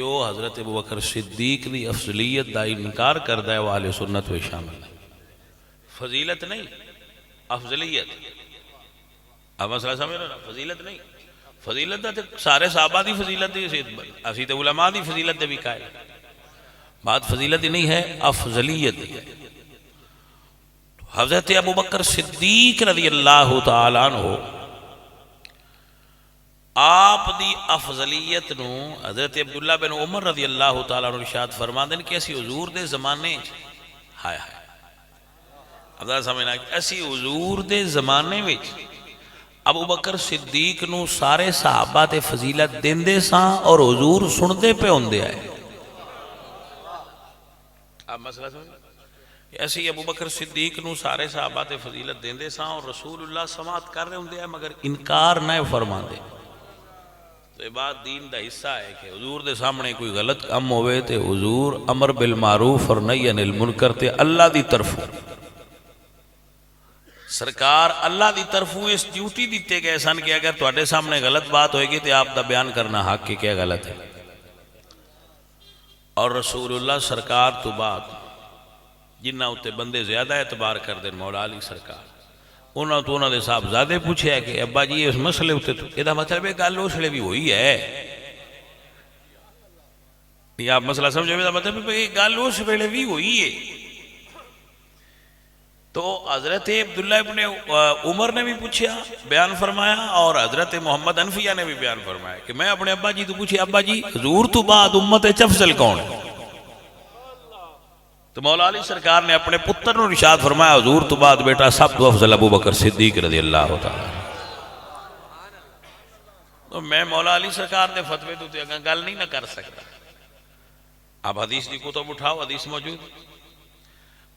جو حضرت ابوبکر صدیق دی افضلیت دا انکار کردا ہے وہ اہل سنت میں شامل ہے. فضیلت نہیں افضلیت. اب مسئلہ سمجھ رہے نا, فضیلت نہیں فضیلت دا سارے صحابہ دی فضیلت دی اسی تے علماء دی فضیلت دے بھی قائل. بات فضیلت ہی نہیں ہے, افضلیت ہے. حضرت ابوبکر صدیق رضی اللہ تعالیٰ عنہ آپ دی افضلیت نو حضرت عبداللہ بن عمر رضی اللہ تعالیٰ عنہ ارشاد فرما دیں کہ اسی حضور دے زمانے ہائے ہائے اب سمجھنا کہ اسی حضور دے زمانے وچ ابوبکر صدیق نو سارے صحابہ تے فضیلت دیندے ساں اور حضور سندے پہ ہوندے آئے. اب مسئلہ سمجھنا ایسی ابوبکر صدیق نو سارے صحابہ تے فضیلت دیندے ساں اور رسول اللہ سماعت کر رہے ہوندے آئے مگر انکار نہ فرما دے. تو یہ بات دین دا حصہ ہے کہ حضور دے سامنے کوئی غلط کام ہوئے تے حضور امر بالمعروف اور نہی عن المنکر تے اللہ دی طرف سرکار اللہ دی طرف اس ڈیوٹی دیتے گئے سن کہ اگر تواڈے سامنے غلط بات ہوئے گی تے آپ دا بیان کرنا حق کہ کیا غلط ہے. اور رسول اللہ سرکار تو بعد جنہ ہوتے بندے زیادہ اعتبار کر دیں مولا علی سرکار انہوں تو انہوں نے صاحب زیادہ پوچھے ہے کہ ابا جی اس مسئلے ہوتے تو یہ مطلب ہے گل اس لیے بھی وہی ہے. یہ آپ مسئلہ سمجھے میرا مطلب ہے گل اس ویلے بھی وہی ہے. تو حضرت عبداللہ ابن عمر نے بھی پوچھا بیان فرمایا اور حضرت محمد حنفیہ نے بھی بیان فرمایا کہ میں اپنے ابا جی تو پوچھے ابا جی حضور تو بعد امت افضل کون ہے. تو مولا علی سرکار نے اپنے پتر نو ارشاد فرمایا حضور تو بعد بیٹا سب تو افضل ابوبکر صدیق رضی اللہ تعالی. تو میں مولا علی سرکار دے فتوے تو تے اگاں گل نہیں نہ کر سکتا. اب حدیث دی کتب اٹھاؤ حدیث موجود.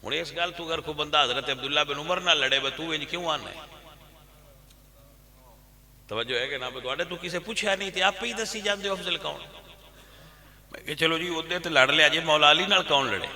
ہن اس گل تو اگر کوئی بندہ حضرت عبداللہ بن عمر نہ لڑے بے تو انج کیوں آنا ہے؟ توجہ ہے کہ نہ تواڈے تو کسے پوچھا نہیں تے آپ ہی دسی جاندے افضل کون. میں کہ چلو جی اودے تے لڑ لیا جی مولا علی نال کون لڑے.